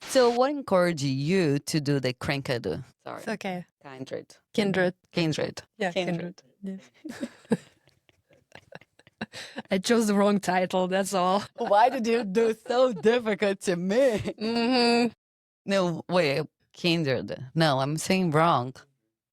So what encouraged you to do the Krenkadu? Sorry. It's okay. Kindred. Kindred. Kindred. Yeah, Kindred. Kindred. Yeah. I chose the wrong title, that's all. Why did you do so difficult to me? Mm-hmm. No, wait. Kindred. No, I'm saying wrong.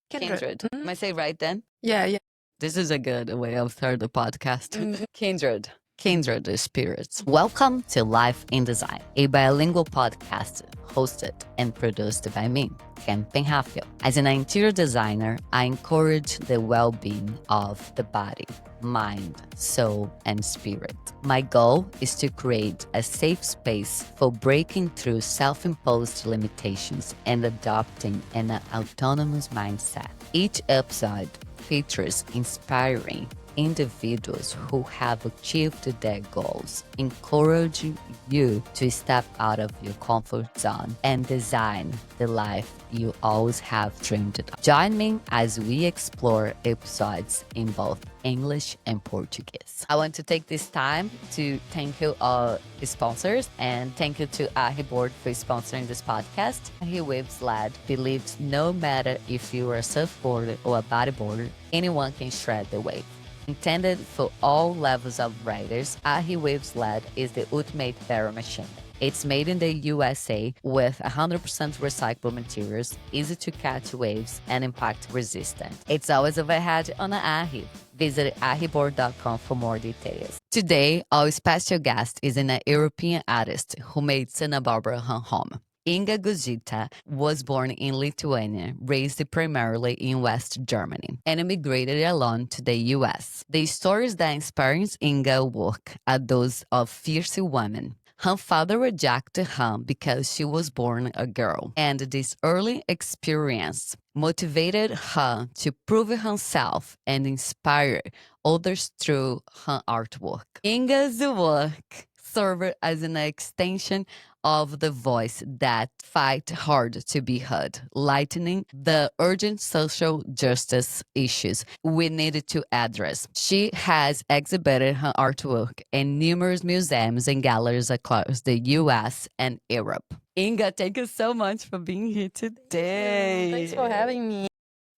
Kindred. Mhm. Am I saying right then? Yeah. This is a good way of starting the podcast. Mhm. Kindred. Kindred spirits. Welcome to Life in Design, a bilingual podcast hosted and produced by me, Tham Penhafiel. As an interior designer, I encourage the well-being of the body, mind, soul, and spirit. My goal is to create a safe space for breaking through self-imposed limitations and adopting an autonomous mindset. Each episode features inspiring individuals who have achieved their goals, encouraging you to step out of your comfort zone and design the life you always have dreamed of. Join me as we explore episodes in both English and Portuguese. I want to take this time to thank you all sponsors and thank you to Board for sponsoring this podcast. Waves Lad believes no matter if you are a surfboarder or a bodyboarder, anyone can shred the wave. Intended for all levels of riders, Waves LED is the ultimate barrel machine. It's made in the USA with 100% recyclable materials, easy to catch waves, and impact resistant. It's always overhead on an Ahi. Visit ahiboard.com for more details. Today, our special guest is an European artist who made Santa Barbara her home. Inga Guzyte was born in Lithuania, raised primarily in West Germany, and immigrated alone to the US. The stories that inspire Inga's work are those of fierce women. Her father rejected her because she was born a girl, and this early experience motivated her to prove herself and inspire others through her artwork. Inga's work served as an extension of the voice that fight hard to be heard, lightening the urgent social justice issues we needed to address. She has exhibited her artwork in numerous museums and galleries across the US and Europe. Inga, thank you so much for being here today. Thanks for having me.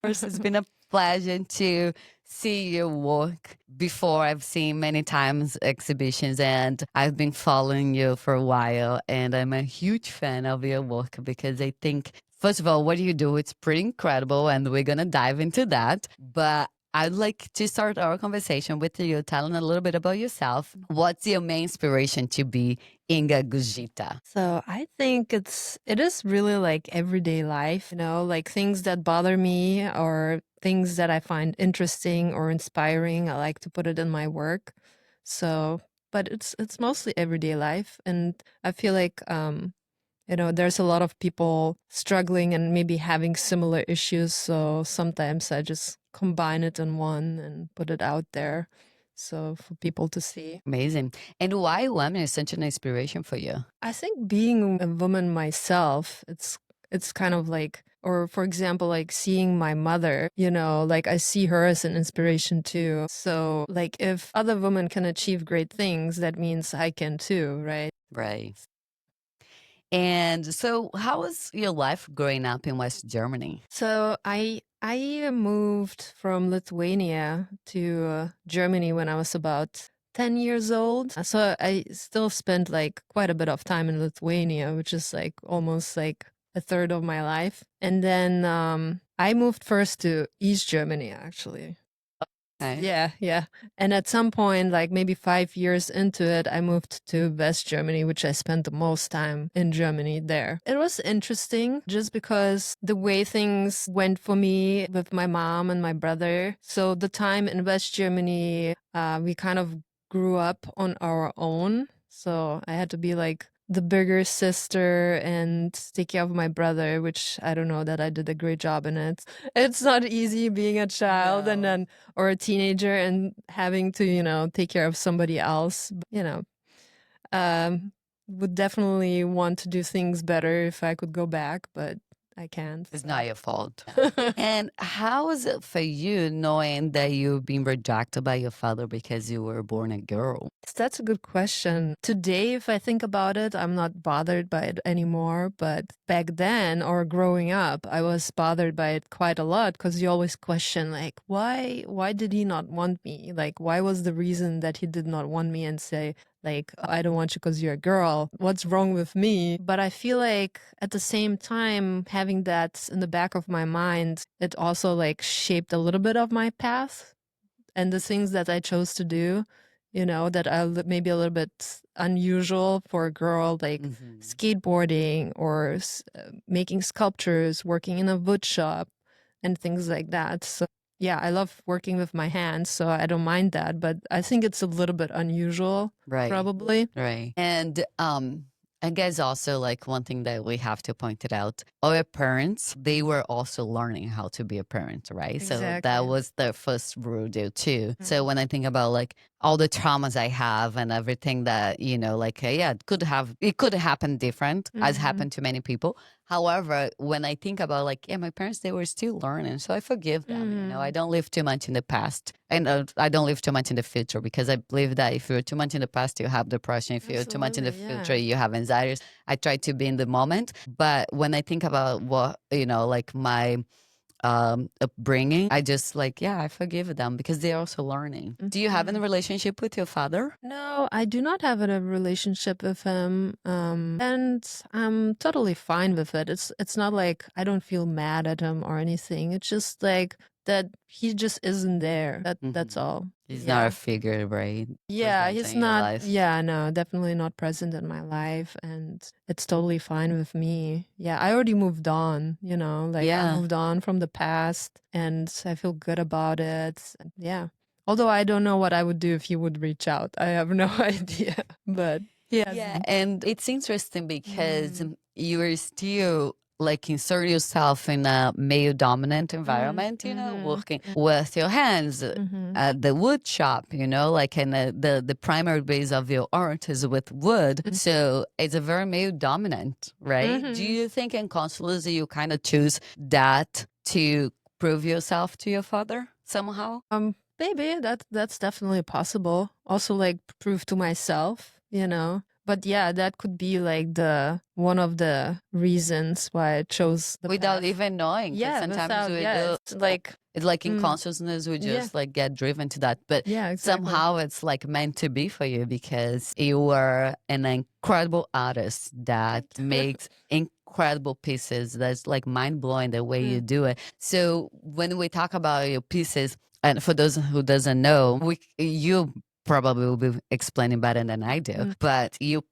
It's been a pleasure to see your work before. I've seen many times exhibitions and I've been following you for a while, and I'm a huge fan of your work because I think, first of all, what you do, it's pretty incredible, and we're gonna dive into that. But I'd like to start our conversation with you telling a little bit about yourself. What's your main inspiration to be Inga Guzyte? So I think it is really like everyday life, like things that bother me or things that I find interesting or inspiring. I like to put it in my work. So, but it's mostly everyday life, and I feel like there's a lot of people struggling and maybe having similar issues. So sometimes I just combine it in one and put it out there. So for people to see. Amazing. And why women is such an inspiration for you? I think being a woman myself, it's kind of like, or for example, like seeing my mother, like I see her as an inspiration too. So like if other women can achieve great things, that means I can too, right? Right. And so how was your life growing up in West Germany? So I moved from Lithuania to Germany when I was about 10 years old. So I still spent like quite a bit of time in Lithuania, which is like almost like a third of my life. And then I moved first to East Germany, actually. Okay. Yeah. And at some point, like maybe 5 years into it, I moved to West Germany, which I spent the most time in Germany there. It was interesting just because the way things went for me with my mom and my brother. So the time in West Germany, we kind of grew up on our own. So I had to be like the bigger sister and take care of my brother, which I don't know that I did a great job in it. It's not easy being a child and then or a teenager and having to, take care of somebody else. Um, would definitely want to do things better if I could go back, but I can't. It's not your fault. And how is it for you knowing that you've been rejected by your father because you were born a girl? That's a good question. Today, if I think about it, I'm not bothered by it anymore. But back then, or growing up, I was bothered by it quite a lot because you always question, like, why did he not want me? Like, why was the reason that he did not want me and say, like, I don't want you because you're a girl. What's wrong with me? But I feel like at the same time, having that in the back of my mind, it also like shaped a little bit of my path and the things that I chose to do, that are maybe a little bit unusual for a girl, like skateboarding or making sculptures, working in a wood shop and things like that. So yeah, I love working with my hands, so I don't mind that, but I think it's a little bit unusual, Right. probably. Right. And I guess also like one thing that we have to point it out, our parents, they were also learning how to be a parent, right? So that Exactly. was their first rodeo too. So when I think about like all the traumas I have and everything that, like, yeah, it could happen different as happened to many people. However, when I think about like, yeah, my parents, they were still learning. So I forgive them, I don't live too much in the past and I don't live too much in the future because I believe that if you're too much in the past, you have depression. If you're too much in the future, you have anxieties. I try to be in the moment. But when I think about what, like my upbringing, I just like, yeah, I forgive them because they're also learning. Do you have any relationship with your father? No, I do not have a relationship with him, and I'm totally fine with it. It's not like I don't feel mad at him or anything. It's just like that he just isn't there. That's all. He's not a figure, right? Yeah, he's Present in your not. life. Yeah, no, definitely not present in my life, and it's totally fine with me. Yeah, I already moved on, like I moved on from the past, and I feel good about it. Yeah. Although I don't know what I would do if he would reach out. I have no idea. But yeah, and it's interesting because you are still like insert yourself in a male dominant environment, working with your hands at the wood shop, like and the primary base of your art is with wood. So it's a very male dominant, right? Do you think unconsciously you kind of choose that to prove yourself to your father somehow? Maybe that's definitely possible. Also, like prove to myself, But yeah, that could be like the one of the reasons why I chose the without path. even knowing. Yeah, Sometimes it's like it's like in consciousness we just like get driven to that. But somehow it's like meant to be for you because you are an incredible artist that makes incredible pieces. That's like mind blowing the way you do it. So when we talk about your pieces, and for those who doesn't know, you probably will be explaining better than I do. But you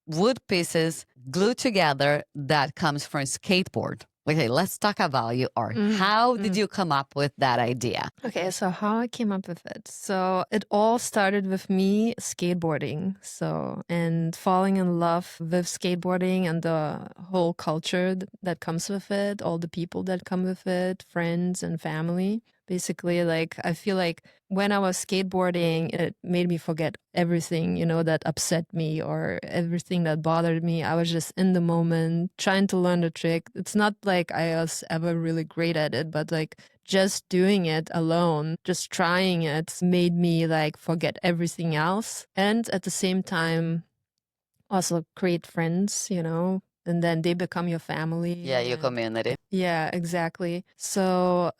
wood pieces glued together that comes from skateboard. Okay, let's talk about your art. How did you come up with that idea? Okay, so how I came up with it. So it all started with me skateboarding. And falling in love with skateboarding and the whole culture that comes with it, all the people that come with it, friends and family. Basically, like, I feel like when I was skateboarding, it made me forget everything, that upset me or everything that bothered me. I was just in the moment trying to learn the trick. It's not like I was ever really great at it, but like just doing it alone, just trying it made me like forget everything else. And at the same time, also create friends, and then they become your family. Yeah, your community. Yeah, exactly. So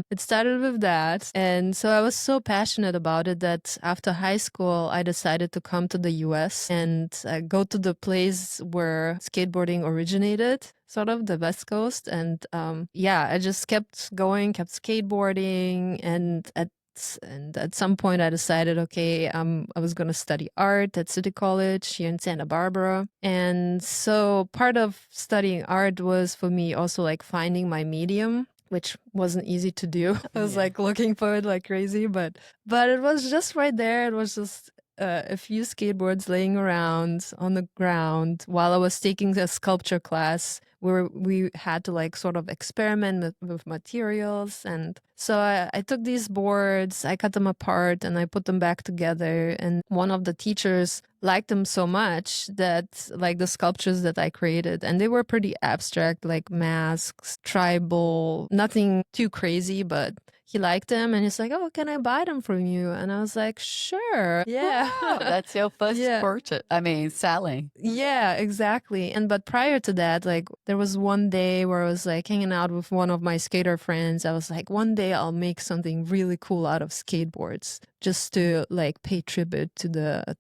it started with that. And so I was so passionate about it that after high school, I decided to come to the US and go to the place where skateboarding originated, sort of the West Coast. And I just kept going, kept skateboarding. And at some point I decided, okay, I was going to study art at City College here in Santa Barbara. And so part of studying art was for me also like finding my medium, which wasn't easy to do. I was like looking for it like crazy, but it was just right there. It was just a few skateboards laying around on the ground while I was taking a sculpture class we had to like sort of experiment with materials. And so I took these boards, I cut them apart and I put them back together. And one of the teachers liked them so much that like the sculptures that I created, and they were pretty abstract, like masks, tribal, nothing too crazy, but he liked them and he's like, oh, can I buy them from you? And I was like, sure. Yeah. Wow, that's your first Yeah. portrait. I mean, selling. Yeah, exactly. And but prior to that, like there was one day where I was like hanging out with one of my skater friends. I was like, one day I'll make something really cool out of skateboards just to like pay tribute to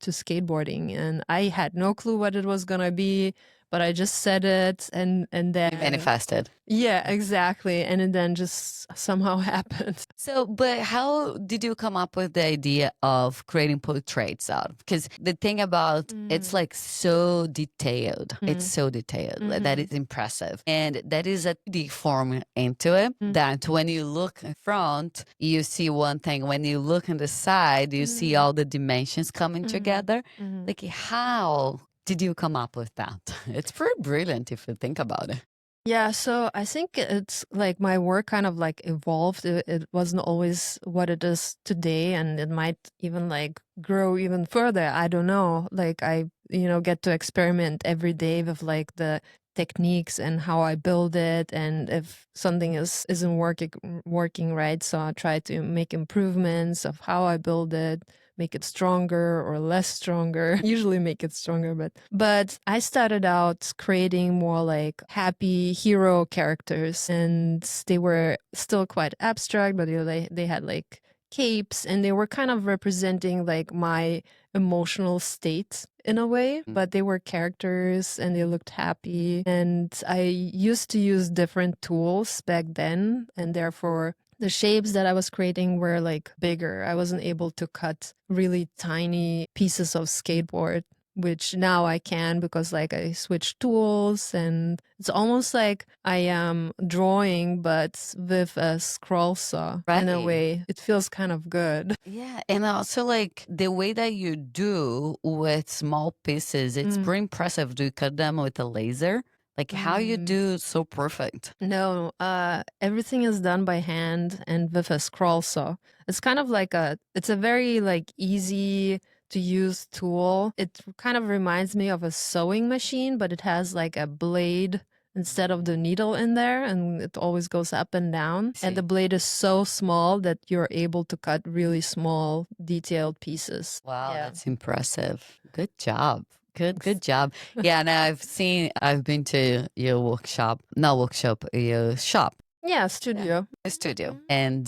skateboarding. And I had no clue what it was gonna be, but I just said it and then You manifested. Yeah, exactly. And it then just somehow happened. So, but how did you come up with the idea of creating portraits out? Because the thing about it's like so detailed. It's so detailed. That is impressive. And that is a 3D form into it that when you look in front, you see one thing. When you look on the side, you see all the dimensions coming together. Like, how did you come up with that? It's pretty brilliant if you think about it. Yeah, so I think it's like my work kind of like evolved. It wasn't always what it is today, and it might even like grow even further. I don't know. Like I, get to experiment every day with like the techniques and how I build it, and if something isn't working right, so I try to make improvements of how I build it, make it stronger or less stronger. Usually make it stronger, but I started out creating more like happy hero characters, and they were still quite abstract, but they had like capes, and they were kind of representing like my emotional state in a way, but they were characters and they looked happy. And I used to use different tools back then, and therefore the shapes that I was creating were like bigger. I wasn't able to cut really tiny pieces of skateboard, which now I can because like I switched tools, and it's almost like I am drawing but with a scroll saw in a way. It feels kind of good. Yeah, and also like the way that you do with small pieces, it's pretty impressive. Do you cut them with a laser? Like how you do so perfect? No, everything is done by hand and with a scroll saw. It's kind of like it's a very like easy to use tool. It kind of reminds me of a sewing machine, but it has like a blade instead of the needle in there, and it always goes up and down. And the blade is so small that you're able to cut really small, detailed pieces. Wow, that's impressive. Good job. Good job. Yeah, and I've been to your your shop. Yeah, studio. A studio. And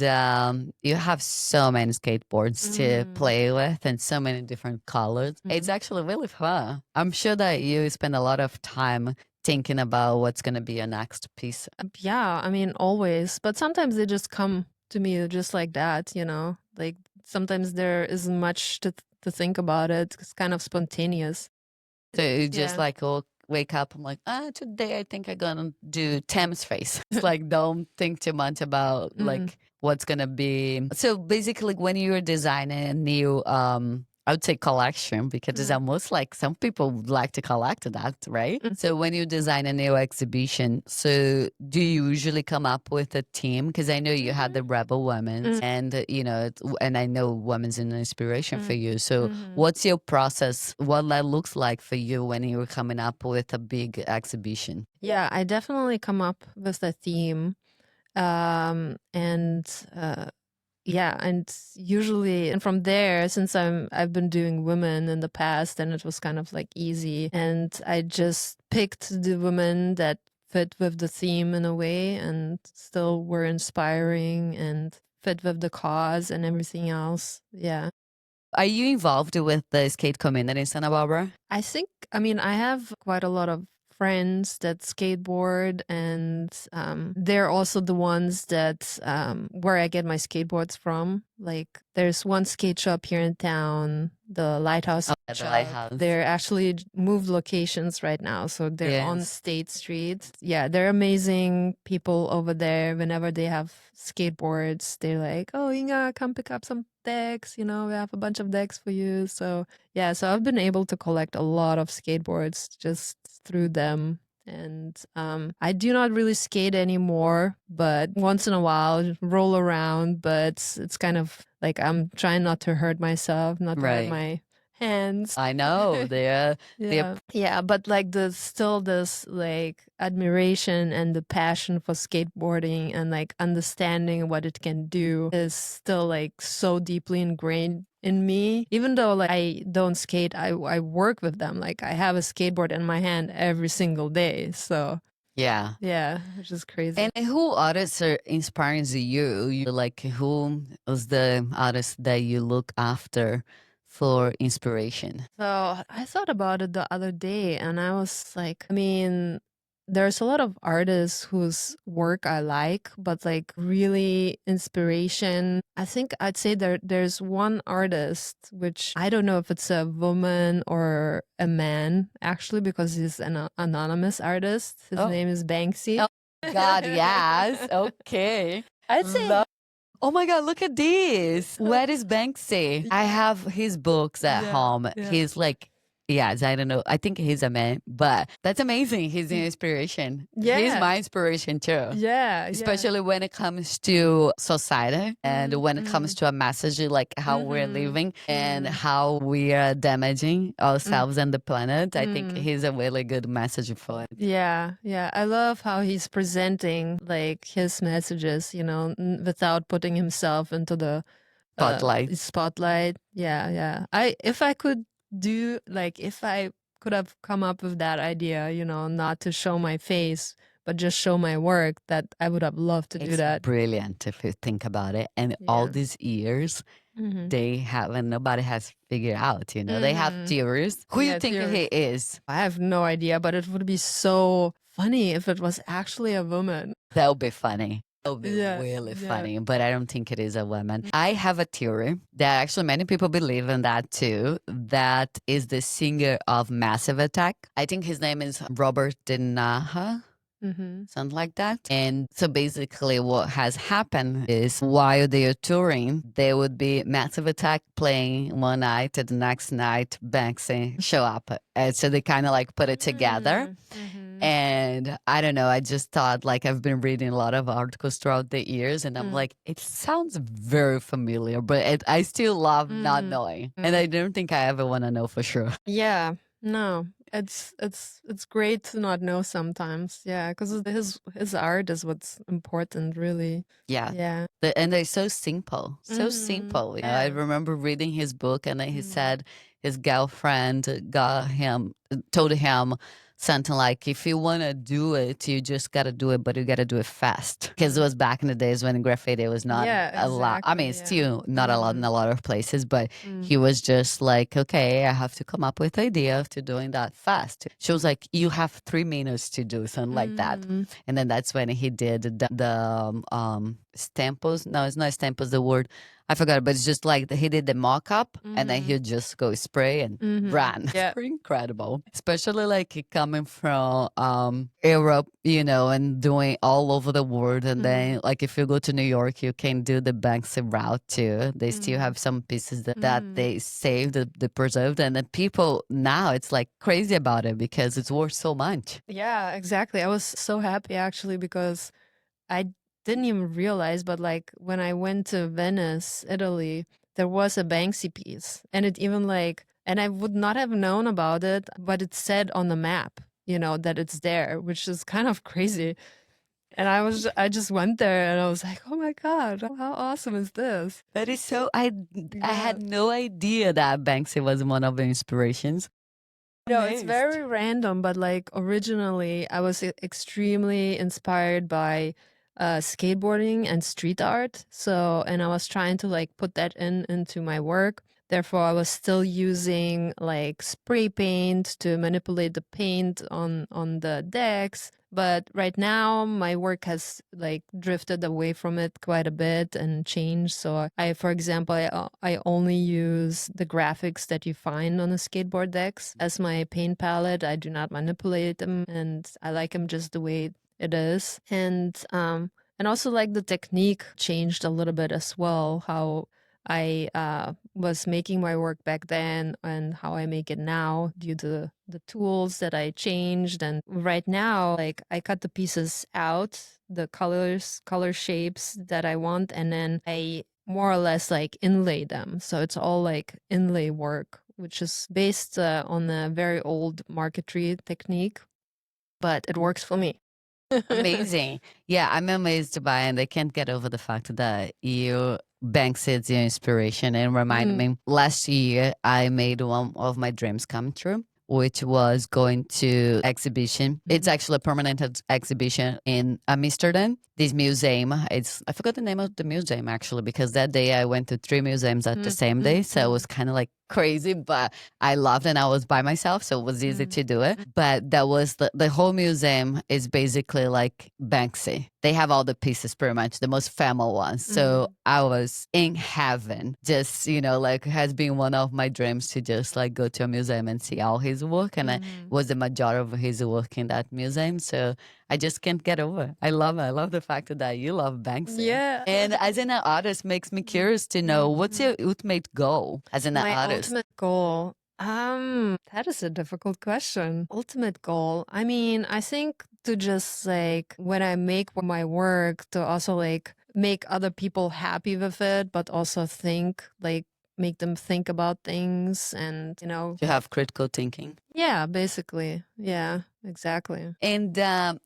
you have so many skateboards to play with and so many different colors. It's actually really fun. I'm sure that you spend a lot of time thinking about what's going to be your next piece. Yeah, I mean, always. But sometimes they just come to me just like that, Like sometimes there isn't much to think about it. It's kind of spontaneous. So you just like wake up, I'm like, today I think I'm gonna do Tham's face. It's like don't think too much about like what's gonna be. So basically when you're designing a new I would say collection, because it's almost like some people would like to collect that, right? So when you design a new exhibition, so do you usually come up with a theme? Because I know you had the Rebel Women, and and I know women's an inspiration for you. So what's your process? What that looks like for you when you're coming up with a big exhibition? Yeah, I definitely come up with a theme, and yeah, and usually, and from there, since I've been doing women in the past, and it was kind of like easy, and I just picked the women that fit with the theme in a way, and still were inspiring and fit with the cause and everything else. Yeah. Are you involved with the skate community in Santa Barbara? I mean, I have quite a lot of friends that skateboard, and they're also the ones that where I get my skateboards from. Like there's one skate shop here in town, the Lighthouse. The Lighthouse. They're actually moved locations right now, so they're on State Street. Yeah, they're amazing people over there. Whenever they have skateboards, they're like, "Oh, Inga, come pick up some decks. We have a bunch of decks for you." So yeah, so I've been able to collect a lot of skateboards just through them. And I do not really skate anymore, but once in a while roll around. But it's kind of like I'm trying not to hurt myself, not to hurt Right. my hands. I know. They're Yeah, but like there's still this like admiration and the passion for skateboarding and like understanding what it can do is still like so deeply ingrained in me. Even though like I don't skate, I work with them. Like I have a skateboard in my hand every single day. So yeah. yeah, which is crazy. And who artists are inspiring you? You like who is the artist that you look after for inspiration? So I thought about it the other day and I was like, I mean, there's a lot of artists whose work I like, but like really inspiration. I think I'd say there's one artist, which I don't know if it's a woman or a man, actually, because he's an anonymous artist. His name is Banksy. Oh God, yes. Okay. I'd say Oh my God, look at this. Where is Banksy? I have his books at home. yeah. He's like, yes, I don't know. I think he's a man, but that's amazing. He's an inspiration. Yeah. He's my inspiration too. Yeah. Especially when it comes to society and when it comes to a message like how we're living and how we are damaging ourselves and the planet. I think he's a really good message for it. Yeah, yeah. I love how he's presenting like his messages, you know, without putting himself into the spotlight. Yeah, yeah. If I could do like if I could have come up with that idea, you know, not to show my face but just show my work, that I would have loved to do that. Brilliant if you think about it. And all these years, they haven't, nobody has figured out, you know, they have theories. Who you think he is? I have no idea, but it would be so funny if it was actually a woman. That would be funny. That would be really funny, but I don't think it is a woman. I have a theory that actually many people believe in that too. That is the singer of Massive Attack. I think his name is Robert De Niro. Something like that. And so basically what has happened is while they are touring, there would be Massive Attack playing one night and the next night Banksy show up. And so they kind of like put it together. And I don't know, I just thought like I've been reading a lot of articles throughout the years and I'm like, it sounds very familiar, but I still love not knowing. And I don't think I ever want to know for sure. Yeah. No, it's great to not know sometimes. Yeah, because his art is what's important, really. Yeah. Yeah. And they're so simple, so simple. You know, I remember reading his book and then he said his girlfriend told him something like, if you want to do it, you just got to do it, but you got to do it fast. Because it was back in the days when graffiti was not allowed. I mean, it's still not allowed in a lot of places, but he was just like, okay, I have to come up with the idea of doing that fast. She was like, you have 3 minutes to do something like that. And then that's when he did the stemples. No, it's not stemples, the word. I forgot, but it's just like he did the mock-up and then he'd just go spray and run. Yeah. It's pretty incredible. Especially like coming from Europe, you know, and doing all over the world. And then like if you go to New York, you can do the Banksy route too. They still have some pieces that they saved, they preserved. And then people now, it's like crazy about it because it's worth so much. Yeah, exactly. I was so happy actually because I didn't even realize, but like when I went to Venice, Italy, there was a Banksy piece and it even like, and I would not have known about it, but it said on the map, you know, that it's there, which is kind of crazy. And I just went there and I was like, oh my God, how awesome is this? That is so, I had no idea that Banksy was one of the inspirations. No, it's very random, but like originally I was extremely inspired by skateboarding and street art. So, and I was trying to like put that into my work. Therefore, I was still using like spray paint to manipulate the paint on the decks. But right now, my work has like drifted away from it quite a bit and changed. So for example, I only use the graphics that you find on the skateboard decks as my paint palette. I do not manipulate them, and I like them just the way it is. And also like the technique changed a little bit as well. How I was making my work back then and how I make it now due to the tools that I changed. And right now, like I cut the pieces out, the color shapes that I want, and then I more or less like inlay them. So it's all like inlay work, which is based on a very old marquetry technique, but it works for me. Amazing. Yeah, I'm amazed by, and I can't get over the fact that you Banksy's your inspiration and remind me. Last year, I made one of my dreams come true, which was going to exhibition. It's actually a permanent exhibition in Amsterdam. This museum, I forgot the name of the museum actually, because that day I went to 3 museums at the same day. So it was kind of like crazy, but I loved it and I was by myself. So it was easy to do it. But that was the whole museum is basically like Banksy. They have all the pieces pretty much, the most famous ones. So I was in heaven, just, like has been one of my dreams to just like go to a museum and see all his work. And I was the majority of his work in that museum. So I just can't get over it. I love it. I love the fact that you love Banksy. Yeah. And as an artist makes me curious to know what's your ultimate goal as an My artist? ultimate goal. That is a difficult question. Ultimate goal. I mean, I think to just like when I make my work to also like make other people happy with it, but also think like make them think about things and, You have critical thinking. yeah, basically. Yeah, exactly. And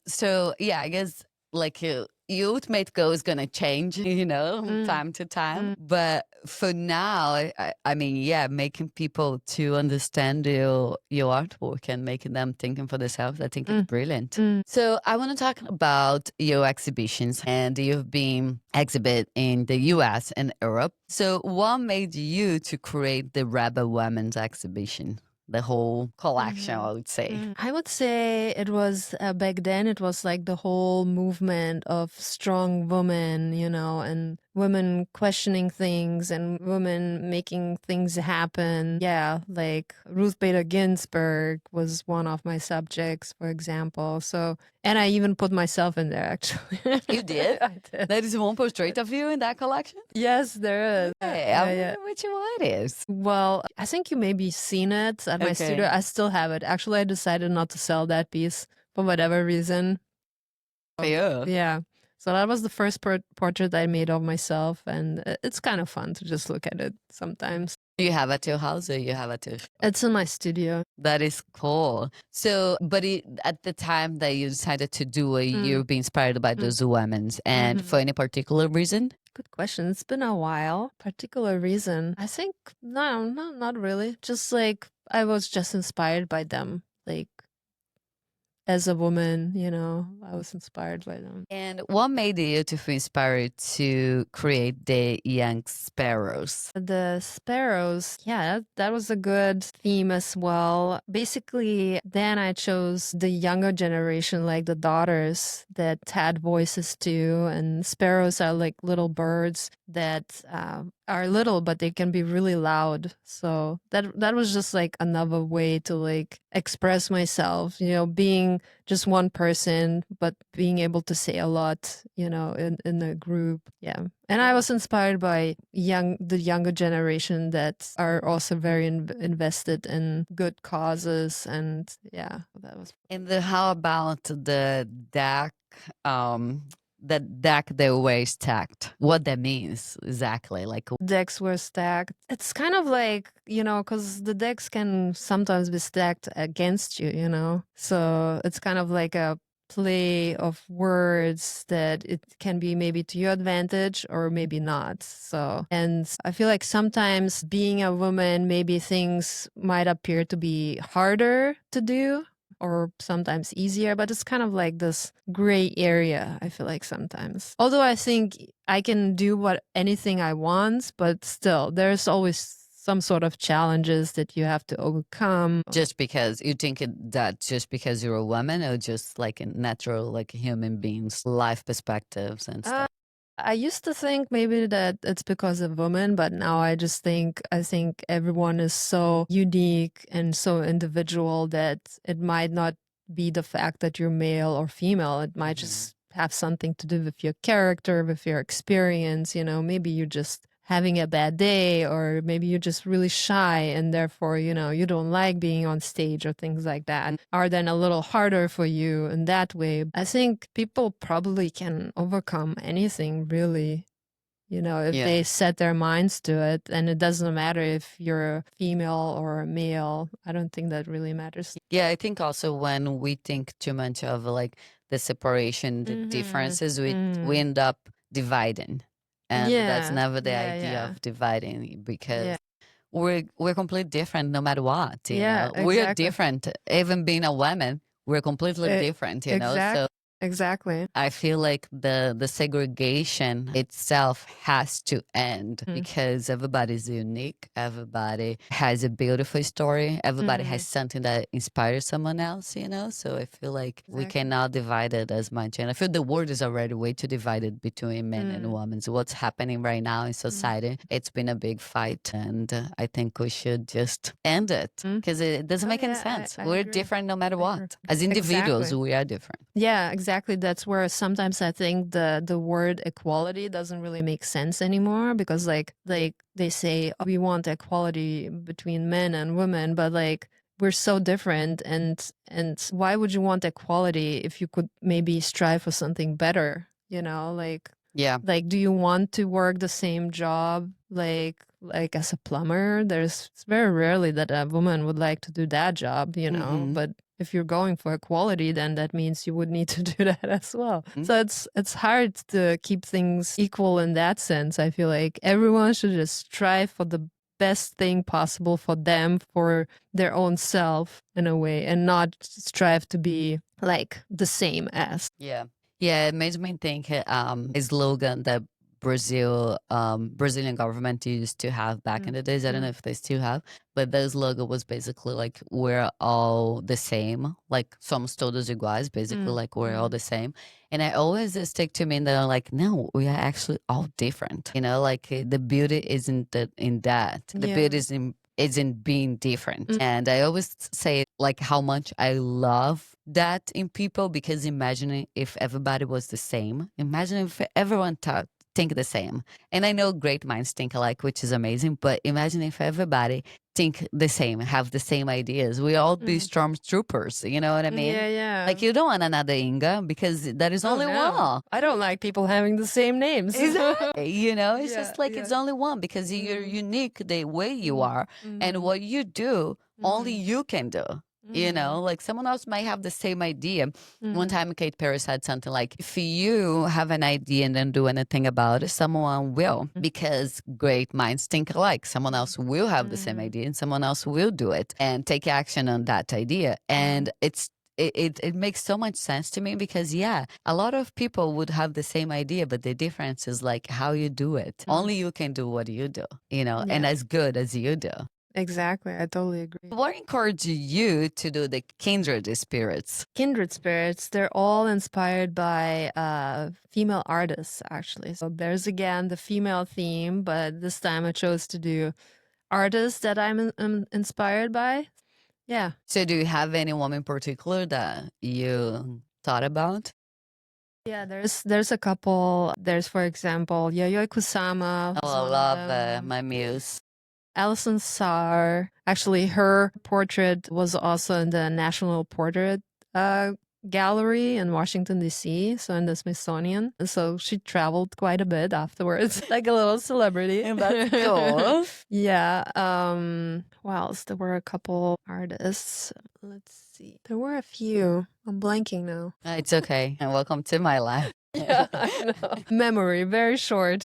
so, yeah, I guess like your ultimate goal is going to change, time to time. But for now, I mean, yeah, making people to understand your artwork and making them thinking for themselves, I think it's brilliant. So I want to talk about your exhibitions, and you've been exhibit in the US and Europe. So what made you to create the Rebel Women's exhibition? The whole collection, I would say. I would say it was back then, it was like the whole movement of strong women, and women questioning things and women making things happen. Yeah, like Ruth Bader Ginsburg was one of my subjects, for example. So, and I even put myself in there actually. You did? I did. There is one portrait of you in that collection? Yes, there is. Hey, I wonder which one it is. Well, I think you maybe seen it at my studio. I still have it. Actually, I decided not to sell that piece for whatever reason. Yeah. Yeah. So that was the first portrait I made of myself, and it's kind of fun to just look at it sometimes. You have at your house or you have at your shop? It's in my studio. That is cool. So, but at the time that you decided to do it, you've been inspired by those women's, and for any particular reason? Good question. It's been a while. Particular reason? I think no, not really. Just like I was just inspired by them. Like as a woman, I was inspired by them. And what made you to feel inspired to create the Young Sparrows? The sparrows, yeah, that was a good theme as well. Basically, then I chose the younger generation, like the daughters that had voices too. And sparrows are like little birds that are little, but they can be really loud. So that was just like another way to like express myself, being just one person, but being able to say a lot, in a group. Yeah. And I was inspired by the younger generation that are also very invested in good causes. And yeah, that was. And how about the deck? The deck they were stacked. What that means exactly? Like Decks were stacked. It's kind of like, because the decks can sometimes be stacked against you. So it's kind of like a play of words that it can be maybe to your advantage or maybe not. So, and I feel like sometimes being a woman, maybe things might appear to be harder to do or sometimes easier, but it's kind of like this gray area, I feel like sometimes. Although I think I can do anything I want, but still there's always some sort of challenges that you have to overcome. Just because you think that just because you're a woman, or just like a natural, like human beings, life perspectives and stuff? I used to think maybe that it's because of women, but now I think everyone is so unique and so individual that it might not be the fact that you're male or female. It might just have something to do with your character, with your experience. Maybe you just having a bad day, or maybe you're just really shy and therefore, you don't like being on stage or things like that, are then a little harder for you in that way. I think people probably can overcome anything, really. If they set their minds to it, and it doesn't matter if you're a female or a male. I don't think that really matters. Yeah, I think also when we think too much of like the separation, the differences, we end up dividing. And that's never the idea of dividing, because we're completely different no matter what, We're different. Even being a woman, we're completely different, So Exactly. I feel like the segregation itself has to end, because everybody's unique. Everybody has a beautiful story. Everybody has something that inspires someone else, So I feel like we cannot divide it as much. And I feel the world is already way too divided between men and women. So what's happening right now in society, it's been a big fight. And I think we should just end it, because it doesn't make any sense. We're different no matter what. As individuals, we are different. Yeah, exactly. That's where sometimes I think the word equality doesn't really make sense anymore, because like they say, oh, we want equality between men and women, but like we're so different, and why would you want equality if you could maybe strive for something better, like like, do you want to work the same job like as a plumber? It's very rarely that a woman would like to do that job, but if you're going for equality, then that means you would need to do that as well. So it's hard to keep things equal in that sense. I feel like everyone should just strive for the best thing possible for them, for their own self in a way, and not strive to be like the same as. Yeah, it made me think a slogan that Brazilian government used to have back in the days. I don't know if they still have, but the slogan was basically like, we're all the same, like somos todos iguais, basically like we're all the same. And I always stick to me that I'm like, no, we are actually all different. Like the beauty isn't in that. The beauty is in being different. And I always say like how much I love that in people, because imagining if everybody was the same, imagine if everyone think the same. And I know great minds think alike, which is amazing, but imagine if everybody think the same, have the same ideas. We all be stormtroopers, you know what I mean? Yeah. Like you don't want another Inga, because there is only one. I don't like people having the same names. Exactly. It's just like it's only one, because you're unique the way you are, and what you do, only you can do. Like someone else might have the same idea. One time Kate Perry said something like, if you have an idea and don't do anything about it, someone will, because great minds think alike. Someone else will have the same idea, and someone else will do it and take action on that idea. And it makes so much sense to me, because a lot of people would have the same idea, but the difference is like how you do it. Only you can do what you do, and as good as you do. Exactly. I totally agree. What encouraged you to do the kindred spirits? Kindred spirits, they're all inspired by female artists, actually. So there's again the female theme, but this time I chose to do artists that I'm inspired by. Yeah. So do you have any woman in particular that you thought about? Yeah, there's a couple. There's, for example, Yayoi Kusama. Oh, I love my muse. Alison Saar. Actually, her portrait was also in the National Portrait Gallery in Washington, D.C., so in the Smithsonian. So she traveled quite a bit afterwards, like a little celebrity. And that's cool. Yeah. What else? There were a couple artists. Let's see. There were a few. I'm blanking now. It's okay. And welcome to my life. Yeah, I know. Memory, very short.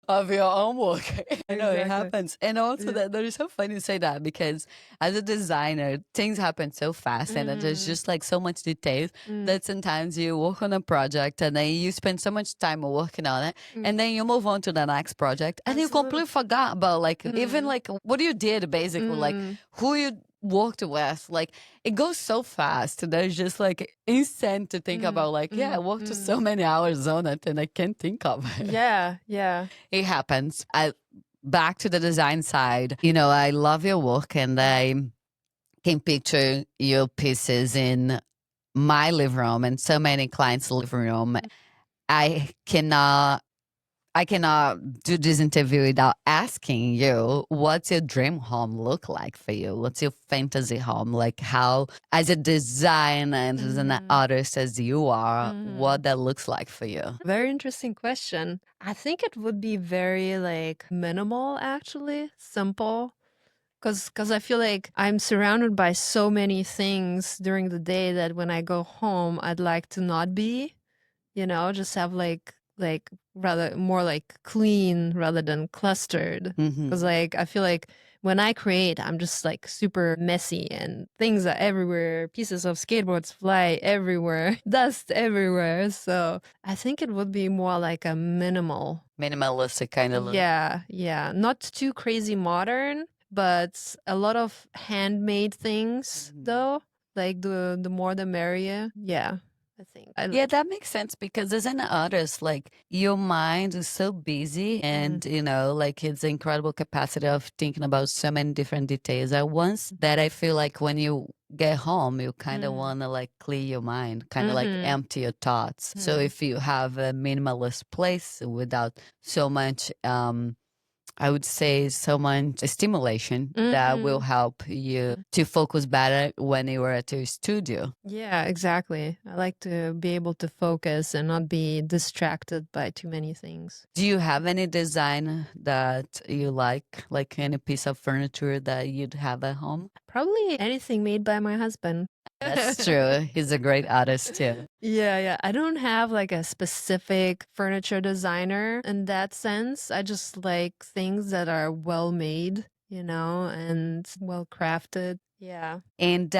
Of your own work. I know it happens. And also that is so funny to say that, because as a designer, things happen so fast and there's just like so much details that sometimes you work on a project and then you spend so much time working on it and then you move on to the next project and you completely forgot about like even like what you did basically, like who you worked with. Like it goes so fast. There's just like insane to think about like, I worked so many hours on it and I can't think of it. Yeah. It happens. Back to the design side, I love your work and I can picture your pieces in my living room and so many clients' living room. I cannot I cannot do this interview without asking you, what's your dream home look like for you? What's your fantasy home? Like how, as a designer and as an artist as you are, what that looks like for you? Very interesting question. I think it would be very like minimal, actually, simple. Because I feel like I'm surrounded by so many things during the day that when I go home, I'd like to not be, just have like rather more like clean rather than clustered. Because like I feel like when I create, I'm just like super messy and things are everywhere. Pieces of skateboards fly everywhere, dust everywhere. So I think it would be more like a Minimalistic kind of look. yeah. Not too crazy modern, but a lot of handmade things though. Like the more the merrier. Yeah, I think. Yeah, that makes sense because as an artist, like your mind is so busy and, like it's incredible capacity of thinking about so many different details at once that I feel like when you get home, you kind of want to like clear your mind, kind of like empty your thoughts. So if you have a minimalist place without so much, I would say so much stimulation that will help you to focus better when you are at your studio. Yeah, exactly. I like to be able to focus and not be distracted by too many things. Do you have any design that you like any piece of furniture that you'd have at home? Probably anything made by my husband. That's true. He's a great artist too. Yeah. I don't have like a specific furniture designer in that sense. I just like things that are well made, and well crafted. Yeah. And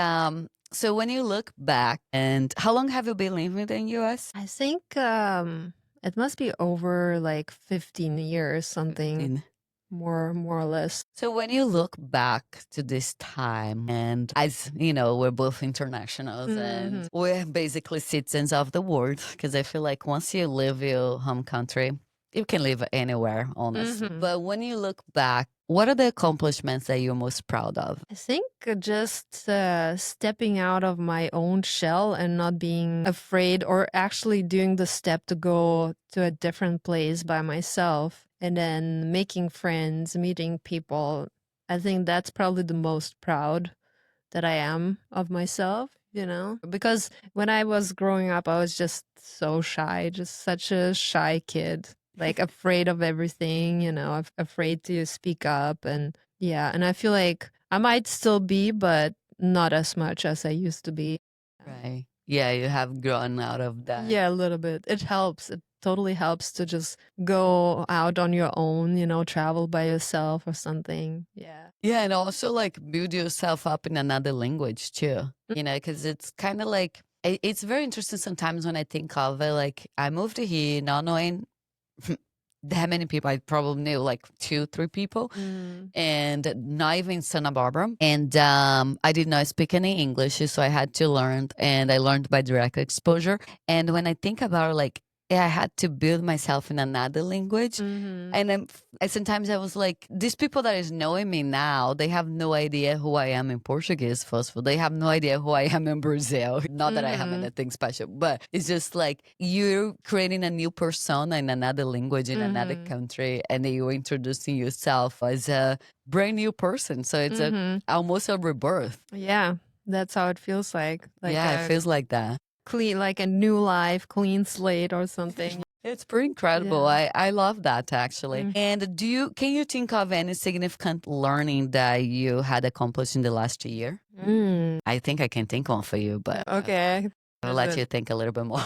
so when you look back, and how long have you been living in the US? I think it must be over like 15 years, something. More or less. So when you look back to this time, and as you know, we're both internationals and we're basically citizens of the world, because I feel like once you leave your home country, you can live anywhere, honestly. But when you look back, what are the accomplishments that you're most proud of? I think just stepping out of my own shell and not being afraid, or actually doing the step to go to a different place by myself and then making friends, meeting people. I think that's probably the most proud that I am of myself, because when I was growing up, I was just so shy, just such a shy kid, like afraid of everything, afraid to speak up. And and I feel like I might still be, but not as much as I used to be. Right. Yeah, you have grown out of that. Yeah, a little bit. It helps. It totally helps to just go out on your own, travel by yourself or something. Yeah. Yeah, and also like build yourself up in another language too, because it's kind of like, it's very interesting sometimes when I think of it. Like I moved to here not knowing that many people. I probably knew like 2, 3 people, and not even Santa Barbara. And I did not speak any English, so I had to learn, and I learned by direct exposure. And when I think about it, like, I had to build myself in another language. And then sometimes I was like, these people that is knowing me now, they have no idea who I am in Portuguese, first of all. They have no idea who I am in Brazil. Not that I have anything special, but it's just like you're creating a new persona in another language, in another country, and then you're introducing yourself as a brand new person. So it's almost a rebirth. Yeah, that's how it feels like. Yeah, it feels like that. Clean, like a new life, clean slate or something. It's pretty incredible. I love that actually. And can you think of any significant learning that you had accomplished in the last year? I think I can think one for you, but okay. I'll let you think a little bit more.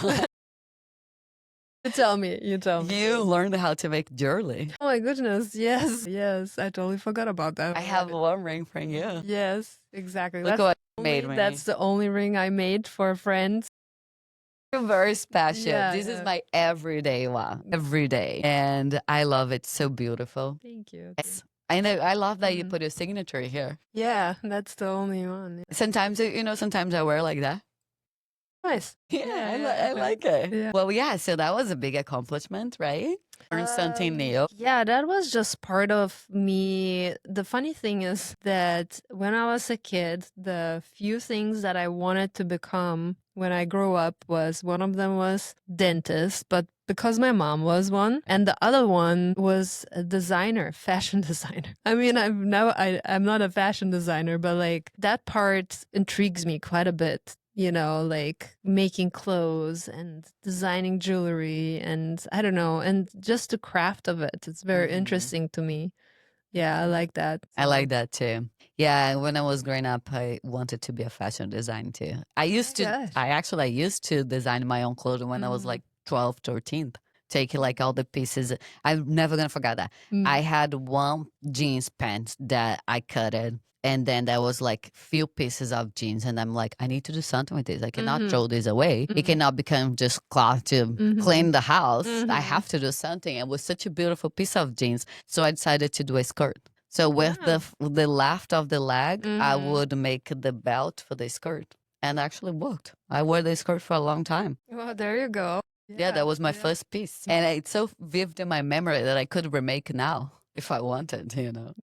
You tell me. You learned how to make jewelry. Oh my goodness, yes. I totally forgot about that. I have one ring for you. Yes, exactly. Look what you made me. That's the only ring I made for friends. You're very special. This is my everyday one, every day. And I love it. So beautiful. Thank you. Yes. I know. I love that you put your signature here. Yeah, that's the only one. Sometimes, sometimes I wear like that. Nice. I like it. Yeah. Well, yeah, so that was a big accomplishment, right? Learn something new. Yeah, that was just part of me. The funny thing is that when I was a kid, the few things that I wanted to become when I grew up was one of them was dentist, but because my mom was one, and the other one was a designer, fashion designer. I mean, I'm not a fashion designer, but like that part intrigues me quite a bit. You know, like making clothes and designing jewelry and I don't know, and just the craft of it. It's very interesting to me. Yeah, I like that. I like that too. Yeah, when I was growing up, I wanted to be a fashion designer too. I used to, gosh. I used to design my own clothing when I was like 12, 13. Take like all the pieces. I'm never gonna forget that. I had one jeans pant that I cut it. And then there was like few pieces of jeans, and I'm like, I need to do something with this. I cannot throw this away. It cannot become just cloth to clean the house. I have to do something. It was such a beautiful piece of jeans, so I decided to do a skirt. So with the left of the leg, I would make the belt for the skirt, and actually worked. I wore the skirt for a long time. Well, there you go. Yeah, that was my first piece, and it's so vivid in my memory that I could remake now if I wanted.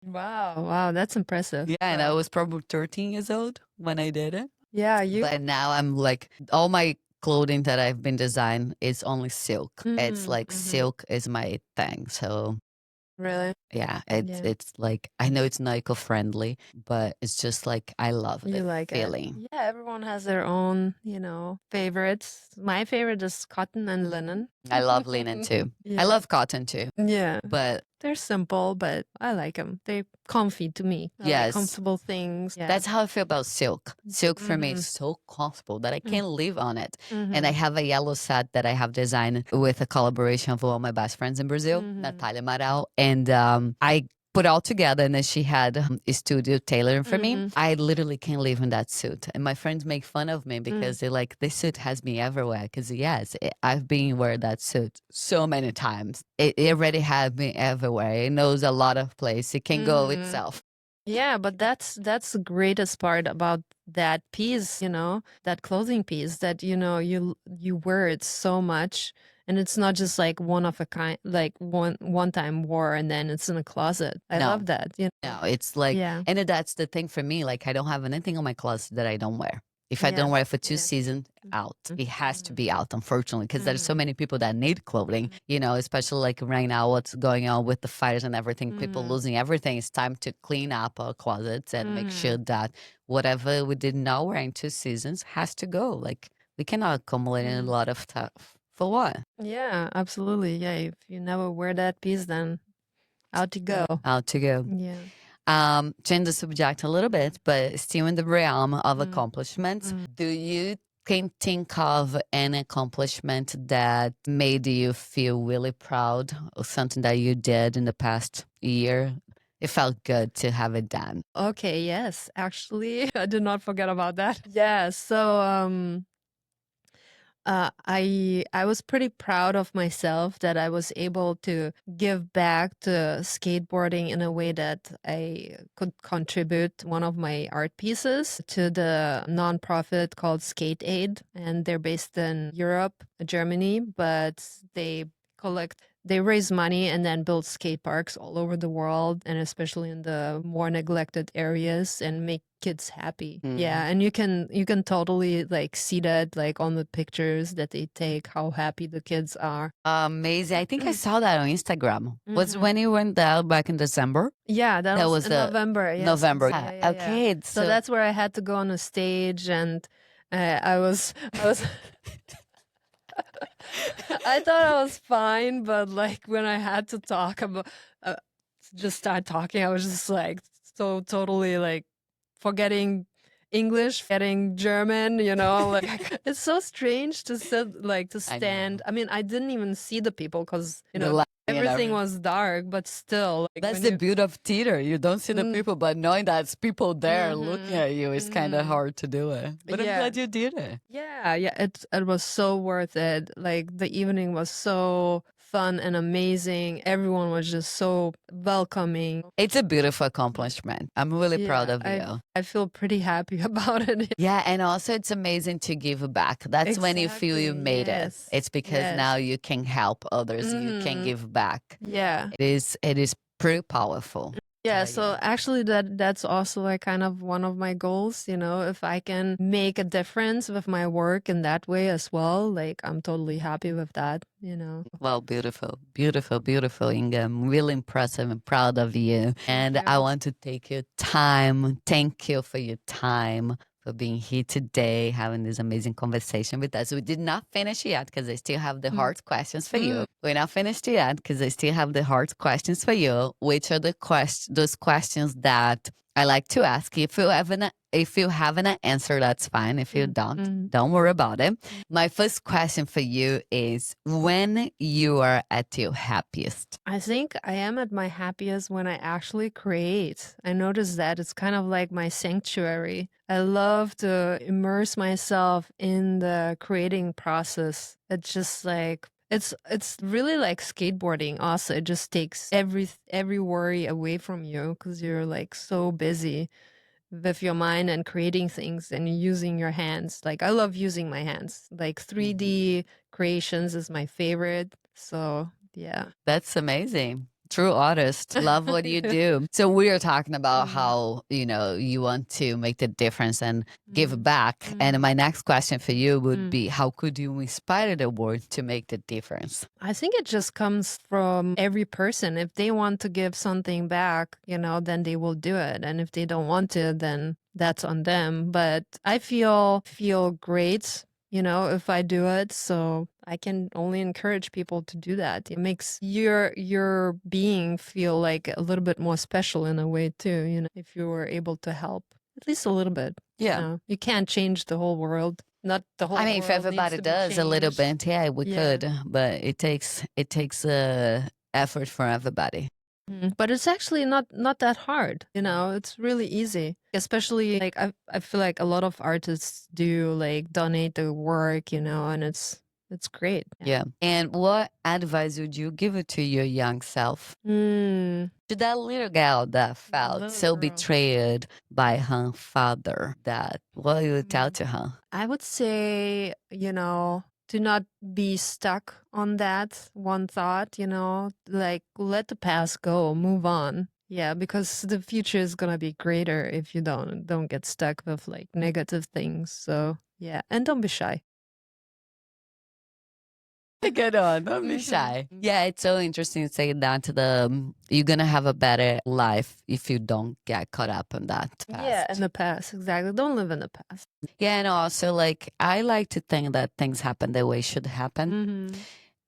Wow, that's impressive. Yeah, and I was probably 13 years old when I did it. Yeah, But now I'm like, all my clothing that I've been designed is only silk. It's like silk is my thing. So really? yeah, it's like, I know it's not eco-friendly, but it's just like, I love You the like feeling. it. Yeah, everyone has their own, favorites. My favorite is cotton and linen. I love linen too. Yeah. I love cotton too. Yeah. But they're simple, but I like them. They're comfy to me. I like yes, comfortable things. Yeah. that's how I feel about silk. Silk for me is so comfortable that I can't live on it. And I have a yellow set that I have designed with a collaboration of one of my best friends in Brazil, Natalia Amaral. And I put all together, and then she had a studio tailoring for me. I literally can't live in that suit. And my friends make fun of me because they're like, this suit has me everywhere. Because yes, I've been wearing that suit so many times. It already had me everywhere. It knows a lot of places. It can go itself. Yeah, but that's the greatest part about that piece, that clothing piece that you wear it so much, and it's not just like one of a kind, like one time wear and then it's in a closet. I No. love that. No, it's like, Yeah. and that's the thing for me. Like, I don't have anything on my closet that I don't wear. If I don't wear it for 2 seasons, out. It has to be out, unfortunately, because there's so many people that need clothing, especially like right now, what's going on with the fires and everything, people losing everything. It's time to clean up our closets and make sure that whatever we did not wear in 2 seasons has to go. Like, we cannot accumulate a lot of stuff. For what? Yeah, absolutely. Yeah, if you never wear that piece, then out you go. Out to go. Yeah. Change the subject a little bit, but still in the realm of accomplishments. Do you can think of an accomplishment that made you feel really proud of something that you did in the past year? It felt good to have it done. Okay, yes. Actually, I did not forget about that. Yeah, so I was pretty proud of myself that I was able to give back to skateboarding in a way that I could contribute one of my art pieces to the nonprofit called Skate Aid, and they're based in Europe, Germany, but they raise money and then build skate parks all over the world, and especially in the more neglected areas, and make kids happy. Yeah, and you can totally like see that like on the pictures that they take, how happy the kids are. Amazing. I think I saw that on Instagram. Was when you went there back in December? Yeah, that was in the November. Yes. November. Yeah, yeah, Okay. yeah. So that's where I had to go on a stage, and I was I thought I was fine, but like when I had to talk about, just start talking, I was just like so totally like forgetting English, forgetting German, like it's so strange to sit, like to stand. I mean, I didn't even see the people because, everything was dark, but still. Like, that's the beauty of theater. You don't see the people, but knowing that's people there looking at you is kind of hard to do it. But I'm glad you did it. Yeah, it was so worth it. Like the evening was so fun and amazing. Everyone was just so welcoming. It's a beautiful accomplishment. I'm really proud of you. I feel pretty happy about it. Yeah, and also it's amazing to give back. That's when you feel you made it. It's because now you can help others. You can give back. Yeah. It is pretty powerful. Yeah, tell so you. actually that's also like kind of one of my goals, if I can make a difference with my work in that way as well, like I'm totally happy with that. Well, beautiful, beautiful, beautiful, Inga. I'm really impressive and proud of you. And you. I want to take your time. Thank you for your time, for being here today, having this amazing conversation with us. We did not finish yet because I still have the hard questions for you. We're not finished yet because I still have the hard questions for you, which are those questions that I like to ask. If you have an answer, that's fine. If you don't worry about it. My first question for you is, when you are at your happiest? I think I am at my happiest when I actually create. I notice that it's kind of like my sanctuary. I love to immerse myself in the creating process. It's just like it's really like skateboarding also. It just takes every worry away from you because you're like so busy with your mind and creating things and using your hands. Like I love using my hands. Like 3D creations is my favorite. So yeah. That's amazing. True artist. Love what you do. So we are talking about how, you want to make the difference and give back. And my next question for you would be, how could you inspire the world to make the difference? I think it just comes from every person. If they want to give something back, then they will do it. And if they don't want to, then that's on them. But I feel great, if I do it. So I can only encourage people to do that. It makes your being feel like a little bit more special in a way too, if you were able to help at least a little bit. Yeah. You can't change the whole world. Not the whole I mean, if world needs everybody to be does a little changed. bit, yeah, we Yeah. could, but it takes effort from everybody. But it's actually not that hard. It's really easy. Especially like I feel like a lot of artists do like donate their work, and it's great. Yeah. And what advice would you give it to your young self? Mm, To that little girl that felt little so girl. betrayed by her father, that what you would tell to her? I would say, do not be stuck on that one thought, like let the past go, move on. Yeah, because the future is gonna be greater if you don't get stuck with like negative things. So yeah, and don't be shy. Get on, don't be shy. Yeah, it's so interesting saying that you're gonna have a better life if you don't get caught up in that Yeah, in past. the past, exactly. Don't live in the past. Yeah, and also like I like to think that things happen the way it should happen.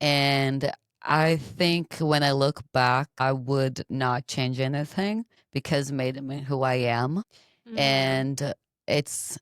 And I think when I look back, I would not change anything because it made me who I am. And it's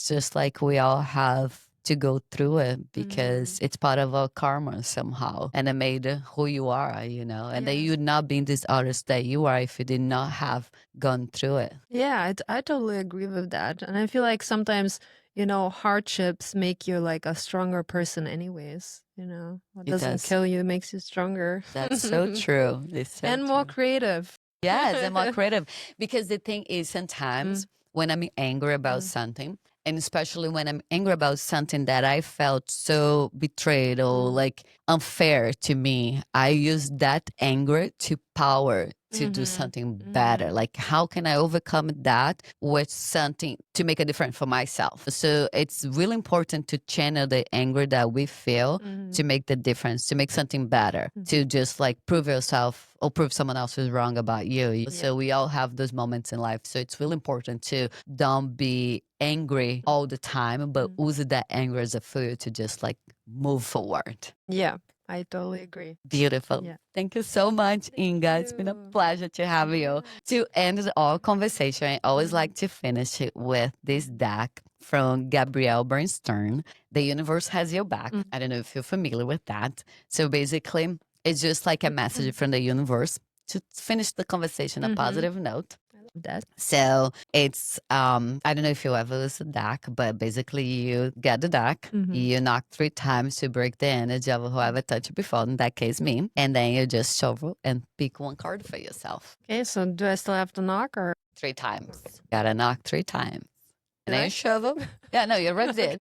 just like we all have to go through it because it's part of our karma somehow. And it made who you are. And that you'd not be this artist that you are if you did not have gone through it. Yeah, I totally agree with that. And I feel like sometimes, hardships make you like a stronger person anyways, What It doesn't does. kill you makes you stronger. That's so true. It's so And more true. creative. Yes, and more creative. Because the thing is, sometimes when I'm angry about something, and especially when I'm angry about something that I felt so betrayed or like unfair to me, I use that anger to power to do something better. Like, how can I overcome that with something to make a difference for myself? So it's really important to channel the anger that we feel to make the difference, to make something better, to just like prove yourself or prove someone else is wrong about you. So we all have those moments in life. So it's really important to don't be angry all the time, but use that anger as a fuel to just like move forward. Yeah, I totally agree. Beautiful. Yeah. Thank you so much, Inga. It's been a pleasure to have you. To end our conversation, I always like to finish it with this deck from Gabrielle Bernstein. The universe has your back. I don't know if you're familiar with that. So basically, it's just like a message from the universe to finish the conversation on a positive note. That. So it's I don't know if you ever use a deck, but basically you get the deck, you knock 3 times to break the energy of whoever touched you before, in that case me, and then you just shuffle and pick one card for yourself. Okay, so do I still have to knock or 3 times. Gotta knock 3 times. And then I? you shovel. Yeah, no, you already did.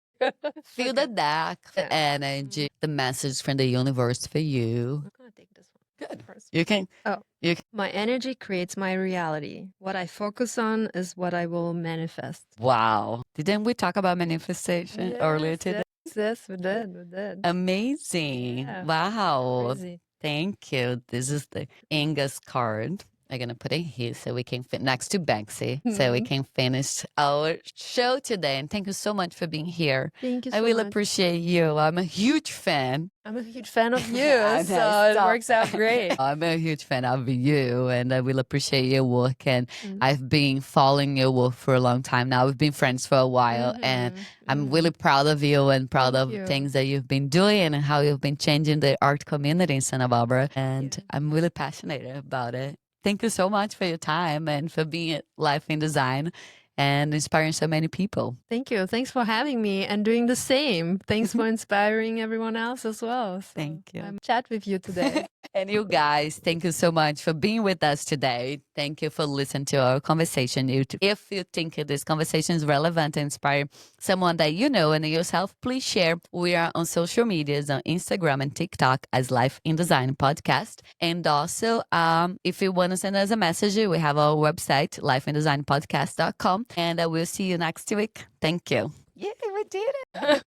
Feel the deck, the Yeah. energy, the message from the universe for you. I'm gonna take this one. Good. First. You can. Oh. You can. My energy creates my reality. What I focus on is what I will manifest. Wow. Didn't we talk about manifestation earlier today? Yes, we did. Amazing. Yeah. Wow. Crazy. Thank you. This is the Inga's card. I'm going to put it here so we can next to Banksy so we can finish our show today. And thank you so much for being here. Thank you so I really much. appreciate you. I'm a huge fan. I'm a huge fan of you, I know, so it stop. works out great. I'm a huge fan of you, and I will appreciate your work. And I've been following your work for a long time now. We've been friends for a while, and I'm really proud of you and proud Thank of you. things that you've been doing and how you've been changing the art community in Santa Barbara. And I'm really passionate about it. Thank you so much for your time and for being at Life in Design and inspiring so many people. Thank you. Thanks for having me and doing the same. Thanks for inspiring everyone else as well. So Thank you. I'm chat with you today. And you guys, thank you so much for being with us today. Thank you for listening to our conversation. If you think this conversation is relevant and inspire someone that you know and yourself, please share. We are on social medias on Instagram and TikTok as Life in Design Podcast. And also, if you want to send us a message, we have our website, lifeindesignpodcast.com. And I will see you next week. Thank you. Yeah, we did it.